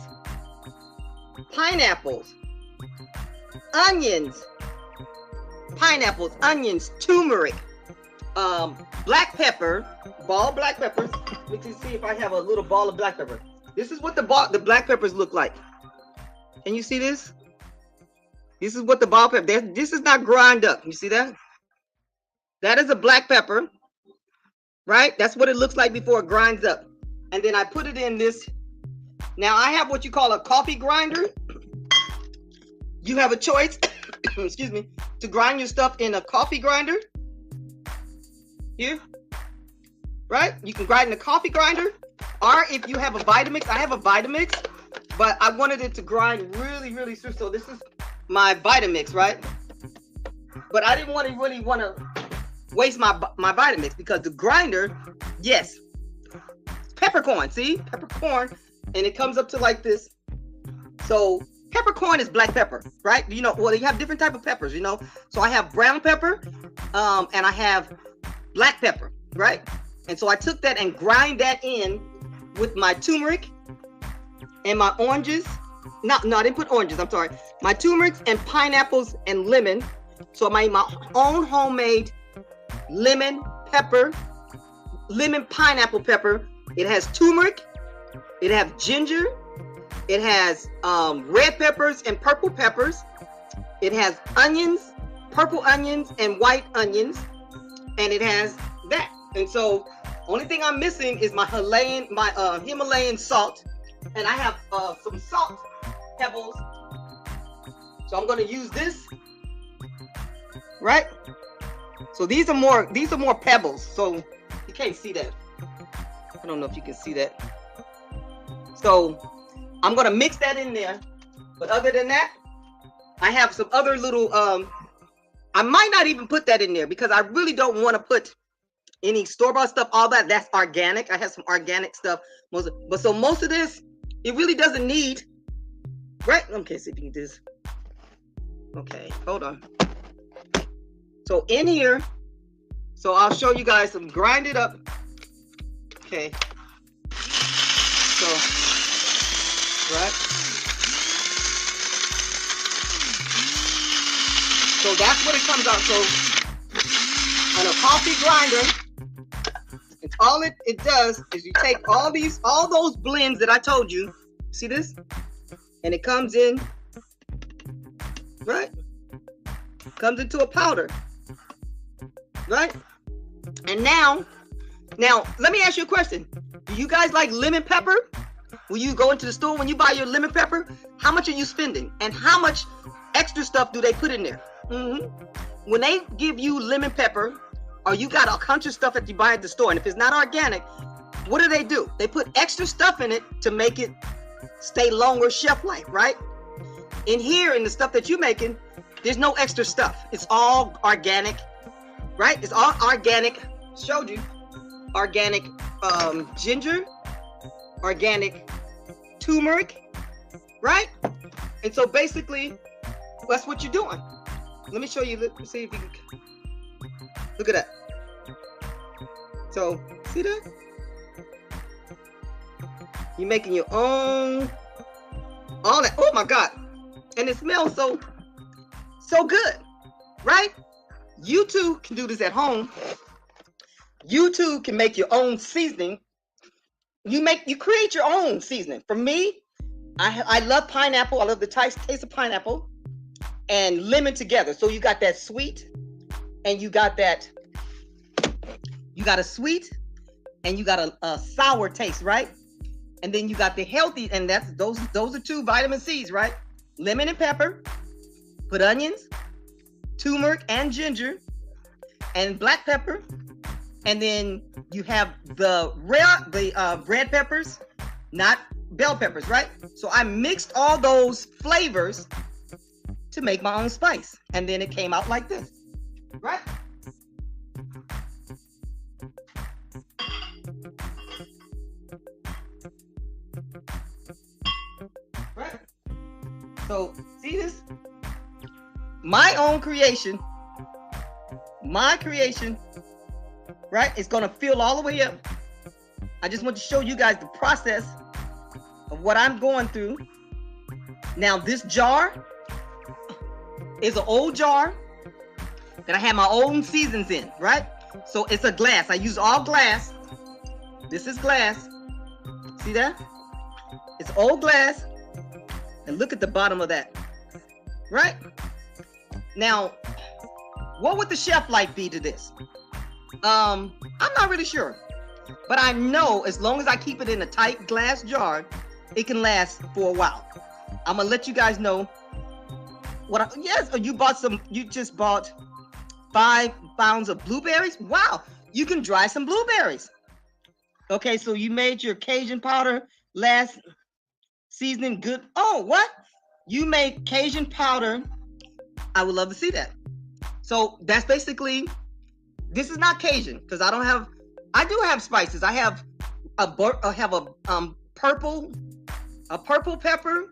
pineapples, onions, turmeric, black pepper, ball black peppers. Let me see if I have a little ball of black pepper. This is what the black peppers look like. Can you see this? This is what the ball pepper, this is not grind up. You see that? That is a black pepper, right? That's what it looks like before it grinds up. And then I put it in this. Now I have what you call a coffee grinder. You have a choice, excuse me, to grind your stuff in a coffee grinder. Here, right? You can grind in a coffee grinder, or if you have a Vitamix, I have a Vitamix, but I wanted it to grind really, really smooth. So this is my Vitamix, right? But I didn't really want to waste my Vitamix because the grinder, yes, peppercorn, see? Peppercorn, and it comes up to like this. So peppercorn is black pepper, right? You know, well, you have different type of peppers, you know. So I have brown pepper, and I have black pepper, right? And so I took that and grind that in with my turmeric and my oranges. No, I didn't put oranges, I'm sorry. My turmeric and pineapples and lemon. So I made my own homemade lemon pineapple pepper. It has turmeric, it has ginger, it has red peppers and purple peppers. It has onions, purple onions and white onions, and it has that. And so only thing I'm missing is my Himalayan salt, and I have some salt pebbles. So I'm going to use this, right? So these are more pebbles. So you can't see that. I don't know if you can see that. So I'm going to mix that in there. But other than that, I have some other little I might not even put that in there because I really don't want to put any store-bought stuff. All that's organic. I have some organic stuff. Most of this, it really doesn't need, right? Okay, see if you can do this. Okay, hold on. So in here, so I'll show you guys some grind it up. Okay. So, right. So that's what it comes out. So on a coffee grinder, all it does is you take all those blends that I told you. See this? And it comes in, right? Comes into a powder, right? And now let me ask you a question. Do you guys like lemon pepper? When you go into the store, when you buy your lemon pepper, how much are you spending? And how much extra stuff do they put in there? When they give you lemon pepper, or you got a bunch of stuff that you buy at the store, and if it's not organic, what do? They put extra stuff in it to make it stay longer shelf life, right? In here, in the stuff that you're making, there's no extra stuff. It's all organic, right? It's all organic. Showed you. Organic ginger, organic turmeric, right? And so basically, that's what you're doing. Let me show you. Let me see if you can. Look at that. So, see that? You're making your own, all that. Oh my God. And it smells so good, right? You too can do this at home. You too can make your own seasoning. You create your own seasoning. For me, I love pineapple. I love the taste of pineapple and lemon together. So you got that sweet, and you got that. You got a sweet, and you got a sour taste, right? And then you got the healthy, and those are 2 vitamin C's, right? Lemon and pepper. Put onions, turmeric and ginger, and black pepper. And then you have the red peppers, not bell peppers, right? So I mixed all those flavors to make my own spice. And then it came out like this, right? Right? So see this? My own creation. Right? It's going to fill all the way up. I just want to show you guys the process of what I'm going through. Now, this jar is an old jar that I have my own seasons in, right? So it's a glass. I use all glass. This is glass. See that? It's old glass. And look at the bottom of that, right? Now, what would the shelf life be to this? I'm not really sure, but I know as long as I keep it in a tight glass jar, it can last for a while. I'm gonna let you guys know what. You just bought 5 pounds of blueberries. Wow, you can dry some blueberries. Okay, so you made your Cajun powder last seasoning good. Oh, what? You made Cajun powder. I would love to see that. So that's basically. This is not Cajun because I do have spices. I have a purple pepper.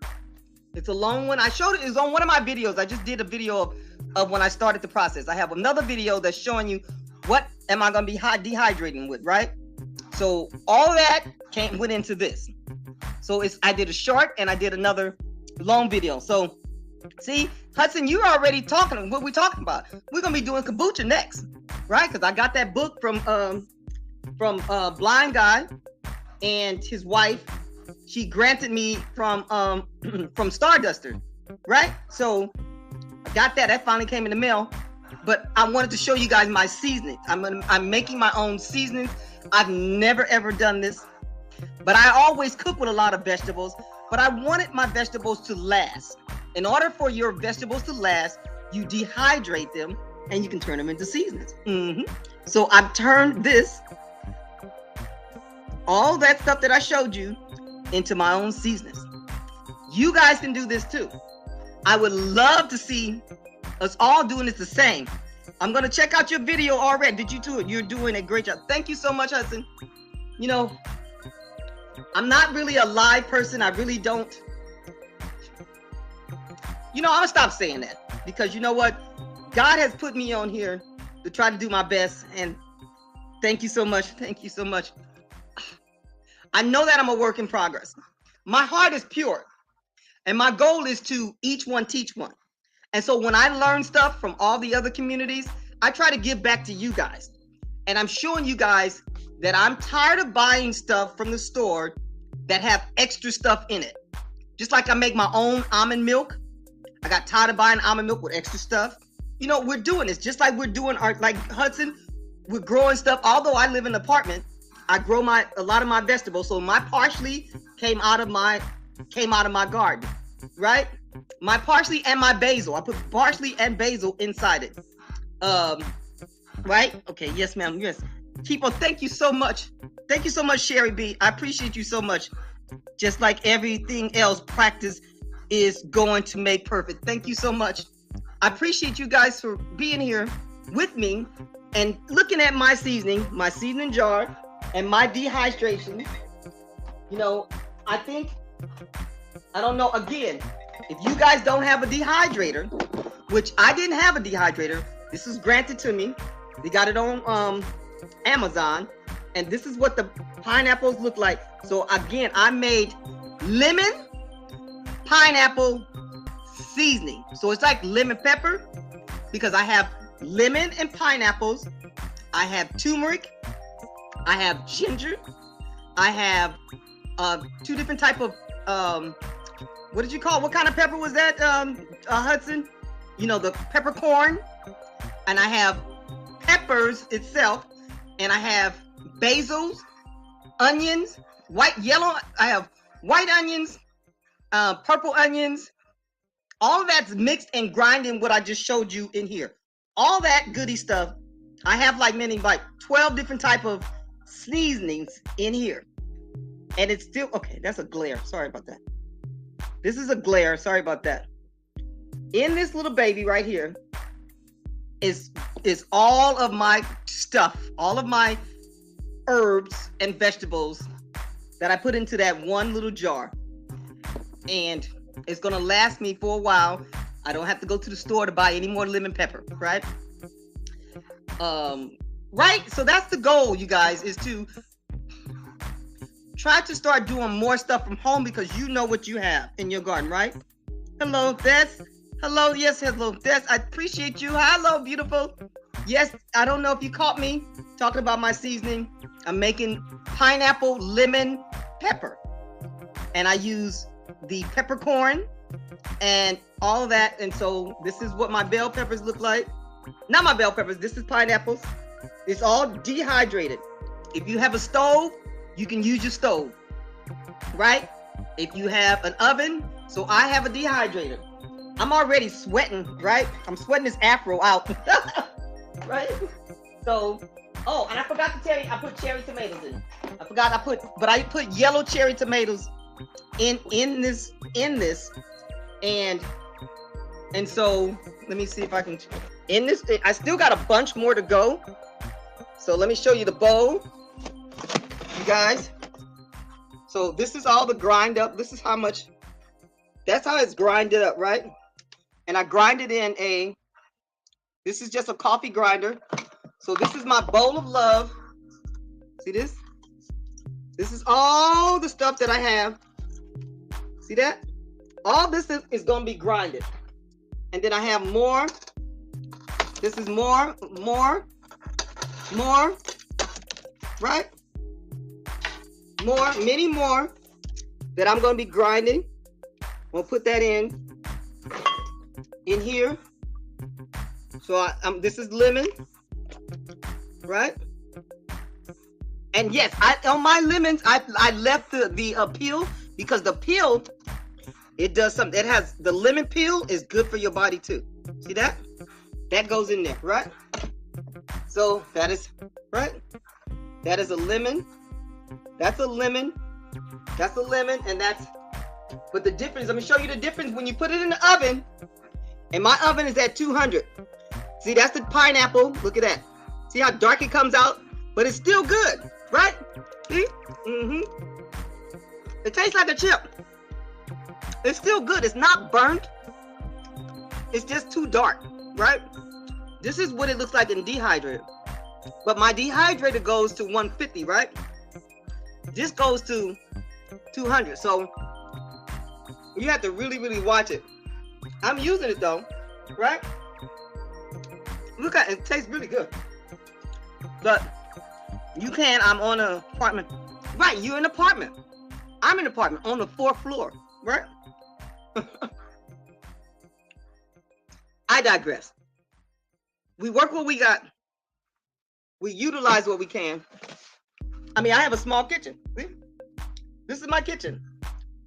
It's a long one. I showed it. It's on one of my videos. I just did a video of when I started the process. I have another video that's showing you what am I going to be dehydrating with, right? So all that went into this. So I did a short and I did another long video. So see, Hudson, you're already talking. What we talking about? We're going to be doing kombucha next. Right, because I got that book from Blind Guy and his wife. She granted me from Starduster, right? So I got that. That finally came in the mail. But I wanted to show you guys my seasoning. I'm making my own seasonings. I've never ever done this, but I always cook with a lot of vegetables. But I wanted my vegetables to last. In order for your vegetables to last, you dehydrate them. And you can turn them into seasonings. So I've turned all that stuff that I showed you, into my own seasonings. You guys can do this too. I would love to see us all doing this the same. I'm going to check out your video already. Did you do it? You're doing a great job. Thank you so much, Hudson. You know, I'm not really a live person. I really don't. You know, I'm going to stop saying that because you know what? God has put me on here to try to do my best. And thank you so much. Thank you so much. I know that I'm a work in progress. My heart is pure. And my goal is to each one teach one. And so when I learn stuff from all the other communities, I try to give back to you guys. And I'm showing you guys that I'm tired of buying stuff from the store that have extra stuff in it. Just like I make my own almond milk. I got tired of buying almond milk with extra stuff. You know, we're doing this just like we're doing our, like Hudson, we're growing stuff. Although I live in an apartment, I grow a lot of my vegetables. So my parsley came out of my garden, right? My parsley and my basil. I put parsley and basil inside it. Right? Okay, yes, ma'am. Yes. Keep thank you so much. Thank you so much, Sherry B. I appreciate you so much. Just like everything else, practice is going to make perfect. Thank you so much. I appreciate you guys for being here with me and looking at my seasoning jar, and my dehydration. You know, I don't know, again, if you guys don't have a dehydrator, which I didn't have a dehydrator, this was granted to me. They got it on Amazon, and this is what the pineapples look like. So again, I made lemon pineapple seasoning. So it's like lemon pepper because I have lemon and pineapples. I have turmeric. I have ginger. I have 2 different type of what did you call? What kind of pepper was that, Hudson? You know, the peppercorn. And I have peppers itself, and I have basils, onions, yellow. I have white onions, purple onions. All of that's mixed and grinded in what I just showed you in here. All that goody stuff. I have like 12 different type of seasonings in here. And it's still, okay, that's a glare. Sorry about that. This is a glare. Sorry about that. In this little baby right here is all of my stuff, all of my herbs and vegetables that I put into that one little jar. And it's going to last me for a while. I don't have to go to the store to buy any more lemon pepper, right? Right? So that's the goal, you guys, is to try to start doing more stuff from home because you know what you have in your garden, right? Hello, Des. Hello, yes, hello, Des. I appreciate you. Hello, beautiful. Yes, I don't know if you caught me talking about my seasoning. I'm making pineapple lemon pepper. And I use the peppercorn and all of that. And so this is what my bell peppers look like. Not my bell peppers. This is pineapples. It's all dehydrated. If you have a stove, you can use your stove, right? If you have an oven, so I have a dehydrator. I'm already sweating, right? I'm sweating this afro out, right? So, oh, and I forgot to tell you, I put cherry tomatoes in. I put yellow cherry tomatoes in this, and so let me see if I can. In this, I still got a bunch more to go. So let me show you the bowl, you guys. So this is all the grind up. This is how much. That's how it's grinded up, right? And I grind it in this is just a coffee grinder. So this is my bowl of love. See this? This is all the stuff that I have. See that? All this is going to be grinded. And then I have more. This is more, right? More, many more that I'm going to be grinding. We'll put that in here. So this is lemon, right? And yes, on my lemons, I left the peel because the peel, it does something. It has, the lemon peel is good for your body too. See that? That goes in there, right? So that is, right? That is a lemon. That's a lemon. That's a lemon, and that's, but the difference, let me show you the difference when you put it in the oven And my oven is at 200. See, that's the pineapple. Look at that. See how dark it comes out? But it's still good, right? See? It tastes like a chip. It's still good. It's not burnt. It's just too dark, right? This is what it looks like in Dehydrator. But my Dehydrator goes to 150, right? This goes to 200. So you have to really, really watch it. I'm using it though, right? Look at it. It tastes really good. But you can. I'm on an apartment. Right, you're in an apartment. I'm in an apartment on the 4th floor, right? I digress. We work what we got. We utilize what we can. I mean, I have a small kitchen. See? This is my kitchen.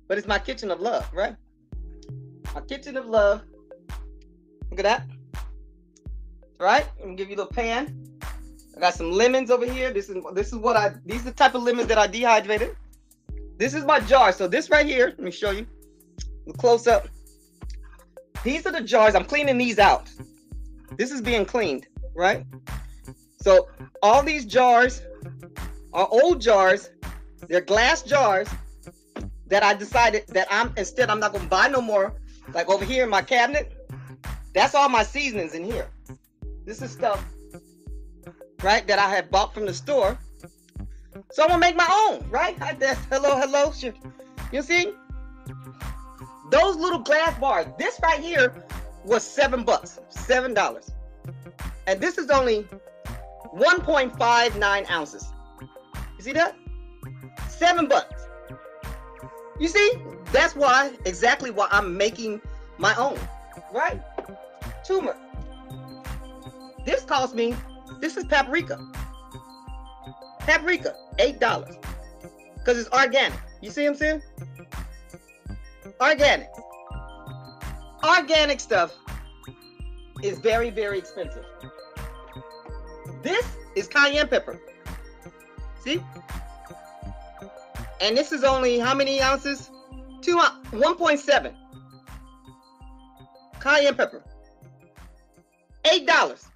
But it's my kitchen of love, right? My kitchen of love. Look at that. Right? I'm gonna give you a little pan. I got some lemons over here. These are the type of lemons that I dehydrated. This is my jar. So this right here, let me show you. Close up. These are the jars. I'm cleaning these out. This is being cleaned, right? So all these jars are old jars. They're glass jars that I decided that I'm not gonna buy no more. Like over here in my cabinet, that's all my seasonings in here. This is stuff, right, that I have bought from the store. So I'm gonna make my own, right? Hello. You see? Those little glass bars. This right here was $7, $7. And this is only 1.59 ounces. You see that? $7. You see? That's exactly why I'm making my own, right? Turmeric. This cost me, this is paprika. Paprika, $8. Because it's organic. You see what I'm saying? Organic. Organic stuff is very, very expensive. This is cayenne pepper. See? And this is only how many ounces? 1.7. Cayenne pepper. $8.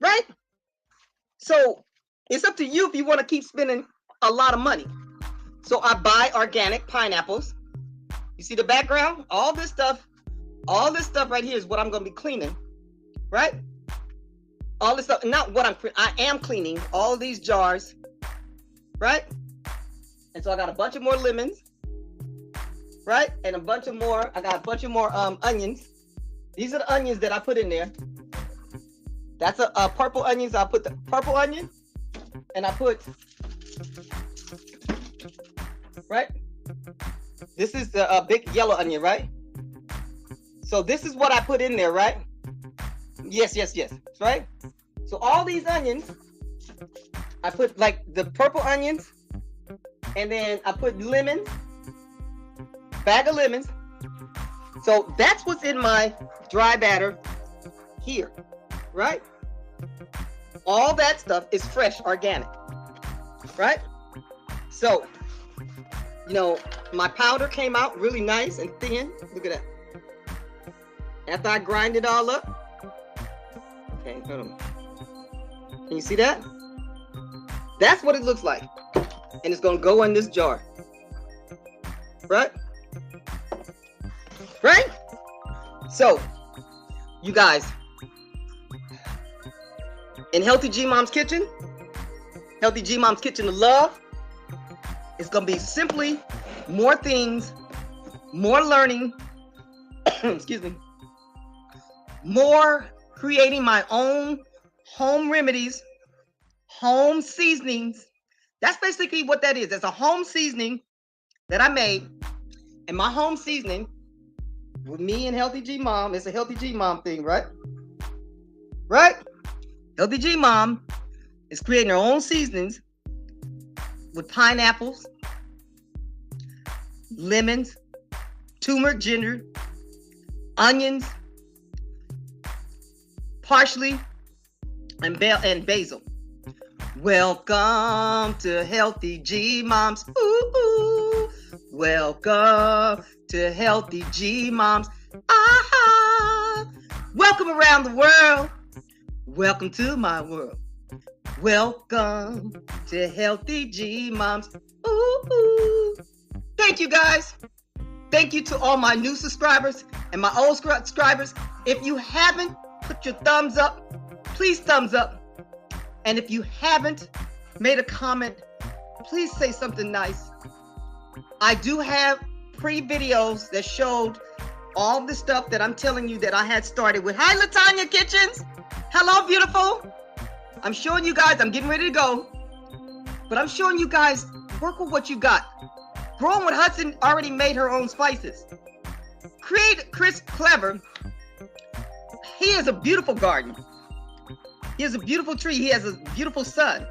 Right? So it's up to you if you want to keep spending a lot of money. So I buy organic pineapples. You see the background? All this stuff right here is what I'm going to be cleaning. Right? All this stuff, not what I am cleaning all of these jars. Right? And so I got a bunch of more lemons. Right? And I got a bunch of more onions. These are the onions that I put in there. That's a purple onion. So I put the purple onion. And I put, right? This is the big yellow onion, right? So this is what I put in there, right? Yes. Right? So all these onions, I put like the purple onions, and then I put lemons, bag of lemons. So that's what's in my dry batter here, right? All that stuff is fresh, organic, right? So, my powder came out really nice and thin. Look at that. After I grind it all up. Okay, hold on. Can you see that? That's what it looks like. And it's going to go in this jar. Right? Right? So, you guys, in Healthy G Mom's Kitchen, Healthy G Mom's Kitchen of Love, it's going to be simply more things, more learning, excuse me, more creating my own home remedies, home seasonings. That's basically what that is. It's a home seasoning that I made. And my home seasoning with me and Healthy G Mom, it's a Healthy G Mom thing, right? Right? Healthy G Mom is creating her own seasonings with pineapples, lemons, turmeric, ginger, onions, parsley, and basil. Welcome to Healthy G Moms. Ooh, ooh. Welcome to Healthy G Moms. Welcome around the world. Welcome to my world. Welcome to Healthy G Moms. Ooh. Thank you guys. Thank you to all my new subscribers and my old subscribers. If you haven't put your thumbs up, please thumbs up. And if you haven't made a comment, please say something nice. I do have pre-videos that showed all the stuff that I'm telling you that I had started with. Hi, LaTanya Kitchens. Hello, beautiful. I'm showing you guys, I'm getting ready to go, but I'm showing you guys, work with what you got. Growing with Hudson already made her own spices. Chris Clever, he has a beautiful garden. He has a beautiful tree. He has a beautiful son.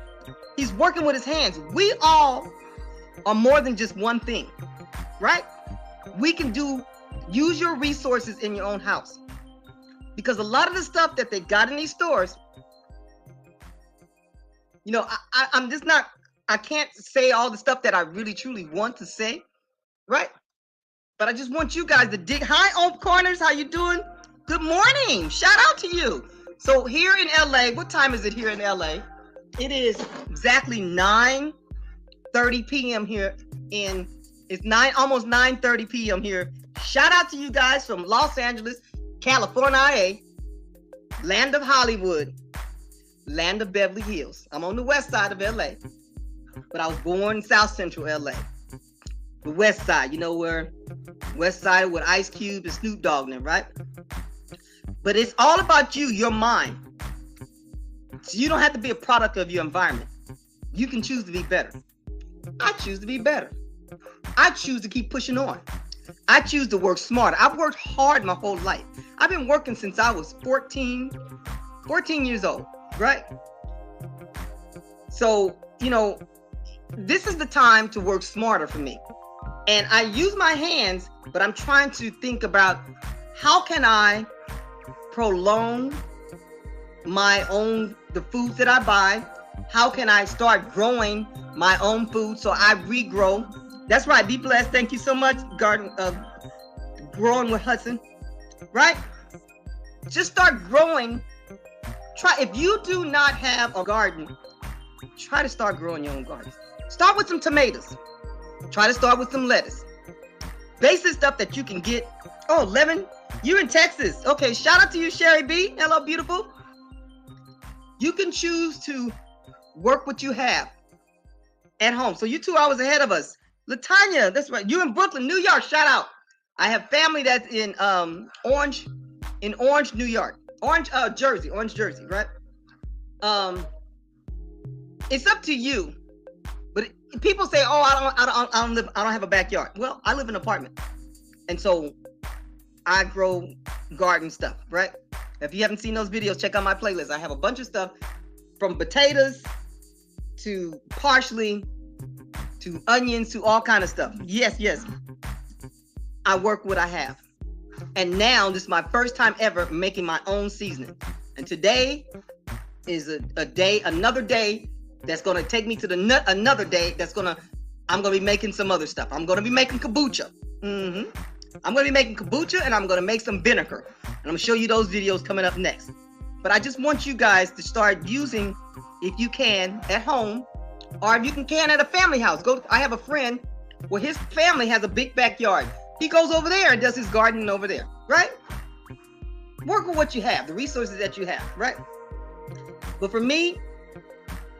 He's working with his hands. We all are more than just one thing, right? We can use your resources in your own house. Because a lot of the stuff that they got in these stores, you know, I'm just not, I can't say all the stuff that I really truly want to say, right? But I just want you guys to dig. Hi, Oak Corners, how you doing? Good morning, shout out to you. So here in LA, what time is it here in LA? It is exactly 9:30 p.m. here it's almost 9:30 p.m. here. Shout out to you guys from Los Angeles, California, land of Hollywood, land of Beverly Hills. I'm on the west side of LA, but I was born in South Central LA. The west side, you know where west side with Ice Cube and Snoop Dogg and them, right? But it's all about you, your mind. So you don't have to be a product of your environment. You can choose to be better. I choose to be better. I choose to keep pushing on. I choose to work smarter. I've worked hard my whole life. I've been working since I was 14 years old, right? So, you know, this is the time to work smarter for me. And I use my hands, but I'm trying to think about how can I prolong the foods that I buy? How can I start growing my own food so I regrow? That's right, be blessed. Thank you so much, Garden of Growing with Hudson, right? Just start growing. If you do not have a garden, try to start growing your own garden. Start with some tomatoes. Try to start with some lettuce. Basic stuff that you can get. Oh, lemon, you're in Texas. Okay, shout out to you, Sherry B. Hello, beautiful. You can choose to work what you have at home. So you're 2 hours ahead of us. LaTanya, that's right. You in Brooklyn, New York, shout out. I have family that's in Orange, New York. Orange Jersey, right? It's up to you. But people say, "Oh, I don't have a backyard." Well, I live in an apartment. And so I grow garden stuff, right? If you haven't seen those videos, check out my playlist. I have a bunch of stuff from potatoes to parsley to onions to all kind of stuff. Yes. I work what I have. And now this is my first time ever making my own seasoning. And today is another day that's going to take me to another day I'm going to be making some other stuff. I'm going to be making kombucha. I'm going to be making kombucha and I'm going to make some vinegar. And I'm going to show you those videos coming up next. But I just want you guys to start using, if you can, at home, or if you can at a family house. I have a friend where his family has a big backyard. He goes over there and does his gardening over there, right? Work with what you have, the resources that you have, right? But for me,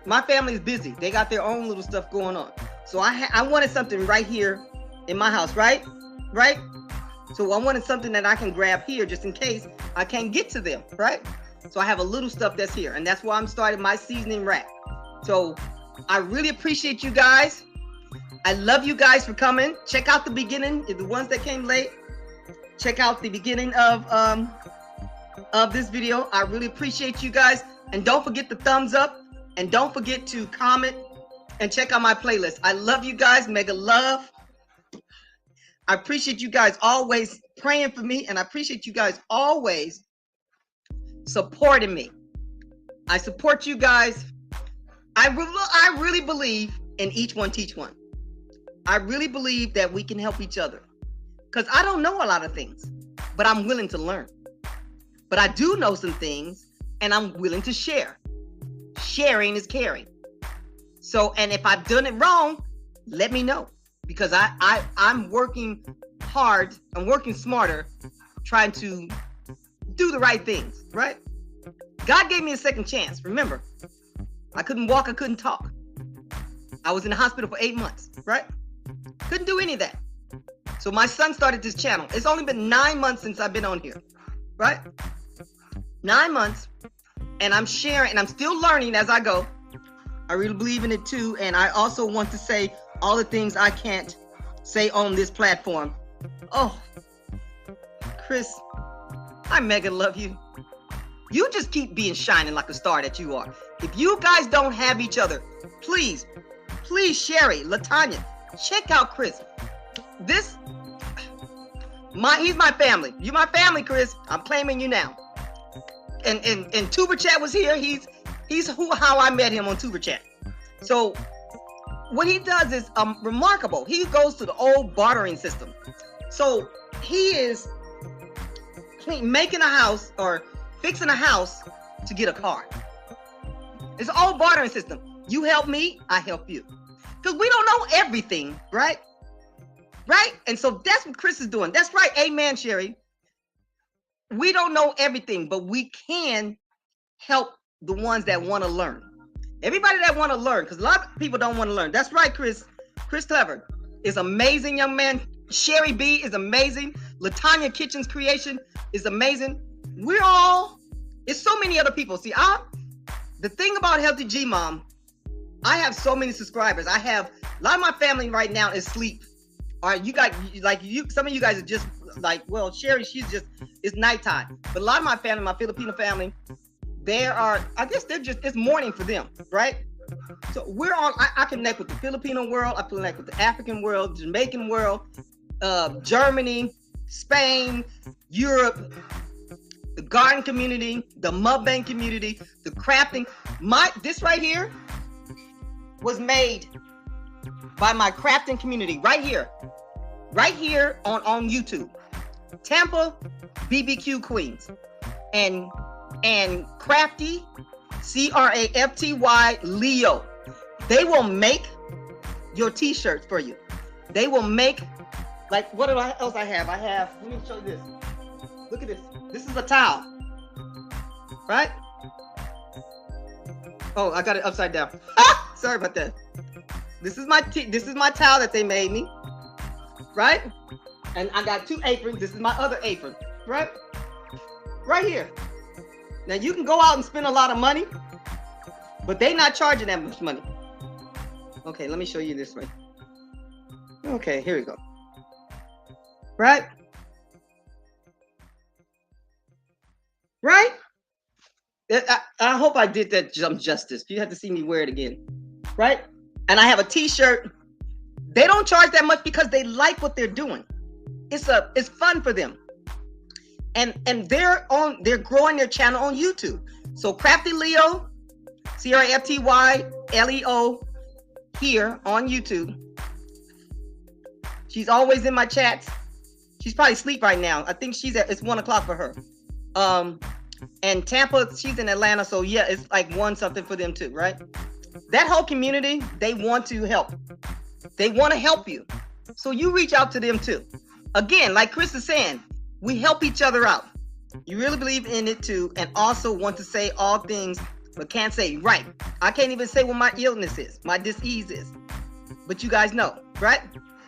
my family's busy. They got their own little stuff going on. So I wanted something right here in my house, right? So I wanted something that I can grab here just in case I can't get to them, right? So I have a little stuff that's here, and that's why I'm starting my seasoning rack. So I really appreciate you guys. I love you guys for coming. Check out the beginning. The ones that came late, check out the beginning of this video. I really appreciate you guys. And don't forget the thumbs up. And don't forget to comment and check out my playlist. I love you guys. Mega love. I appreciate you guys always praying for me. And I appreciate you guys always supporting me. I support you guys. I really believe in each one teach one. I really believe that we can help each other, because I don't know a lot of things, but I'm willing to learn. But I do know some things, and I'm willing to share. Sharing is caring. So, and if I've done it wrong, let me know, because I'm working hard. I'm working smarter, trying to do the right things, right? God gave me a second chance. Remember, I couldn't walk, I couldn't talk. I was in the hospital for 8 months, right? Couldn't do any of that. So my son started this channel. It's only been 9 months since I've been on here, right? 9 months, and I'm sharing, and I'm still learning as I go. I really believe in it too, and I also want to say all the things I can't say on this platform. Oh, Chris, I mega love you. You just keep being shining like a star that you are. If you guys don't have each other, please, Sherry, Latanya, check out Chris. He's my family. You're my family, Chris. I'm claiming you now. And Tuber Chat was here. He's how I met him on Tuber Chat. So what he does is remarkable. He goes to the old bartering system. So he is making a house or fixing a house to get a car. It's an old bartering system. You help me, I help you. Because we don't know everything, right? Right? And so that's what Chris is doing. That's right. Amen, Sherry. We don't know everything, but we can help the ones that want to learn. Everybody that want to learn, because a lot of people don't want to learn. That's right, Chris. Chris Clever is amazing, young man. Sherry B is amazing. Latanya Kitchen's creation is amazing. It's so many other people. See, the thing about Healthy G Mom, I have so many subscribers. I have a lot of my family right now is asleep. All right, you guys, some of you guys are just like, well, Sherry, it's nighttime. But a lot of my family, my Filipino family, it's morning for them, right? So I connect with the Filipino world, I connect with the African world, Jamaican world, Germany, Spain, Europe, the garden community, the mukbang community, the crafting. This right here was made by my crafting community right here on YouTube. Tampa BBQ Queens and Crafty, Crafty Leo. They will make your t-shirts for you. They will make, like, what else I have? Let me show you this. Look at this. This is a towel, right? Oh, I got it upside down. Sorry about that. This is my towel that they made me, right? And I got 2 aprons. This is my other apron, right? Right here. Now you can go out and spend a lot of money, but they not charging that much money. Okay, let me show you this way. Okay, here we go. Right? Right? I hope I did that some justice. You have to see me wear it again. Right? And I have a t-shirt. They don't charge that much because they like what they're doing. It's fun for them. And they're growing their channel on YouTube. So Crafty Leo, CRAFTYLEO, here on YouTube. She's always in my chats. She's probably asleep right now. I think it's 1 o'clock for her. And Tampa, she's in Atlanta, so yeah, it's like 1 something for them too, right? That whole community, they want to help. They want to help you. So you reach out to them too. Again, like Chris is saying, we help each other out. You really believe in it too, and also want to say all things, but can't say, right. I can't even say what my illness is, my disease is. But you guys know, right?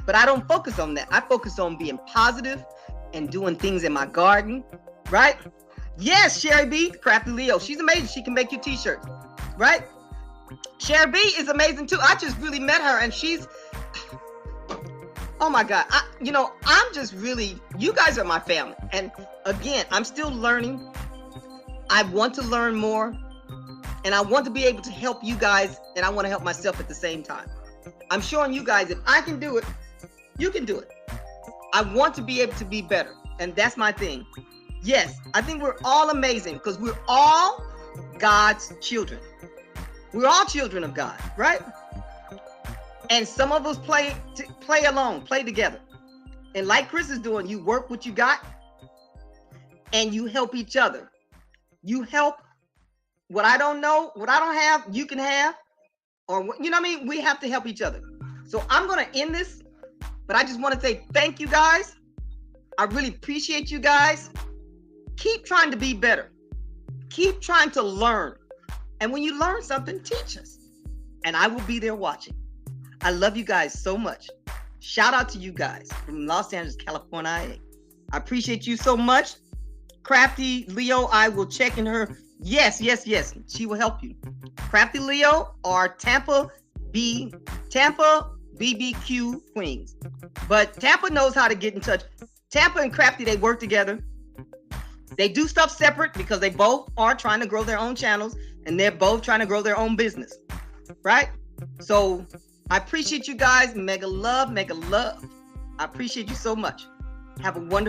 But I don't focus on that. I focus on being positive and doing things in my garden, right? Yes, Sherry B, Crafty Leo. She's amazing. She can make you t-shirts, right? Sherry B is amazing too. I just really met her, and she's, oh my God. I'm just really, you guys are my family. And again, I'm still learning. I want to learn more, and I want to be able to help you guys, and I want to help myself at the same time. I'm showing you guys, if I can do it, you can do it. I want to be able to be better, and that's my thing. Yes, I think we're all amazing because we're all God's children. We're all children of God, right? And some of us play alone, play together. And like Chris is doing, you work what you got, and you help each other. You help what I don't know, what I don't have, you can have, or you know what I mean? We have to help each other. So I'm going to end this, but I just want to say thank you guys. I really appreciate you guys. Keep trying to be better. Keep trying to learn. And when you learn something, teach us. And I will be there watching. I love you guys so much. Shout out to you guys from Los Angeles, California. I appreciate you so much. Crafty Leo, I will check in her. Yes. She will help you. Crafty Leo or Tampa BBQ Queens. But Tampa knows how to get in touch. Tampa and Crafty, they work together. They do stuff separate because they both are trying to grow their own channels and they're both trying to grow their own business. Right? So I appreciate you guys. Mega love. I appreciate you so much. Have a wonderful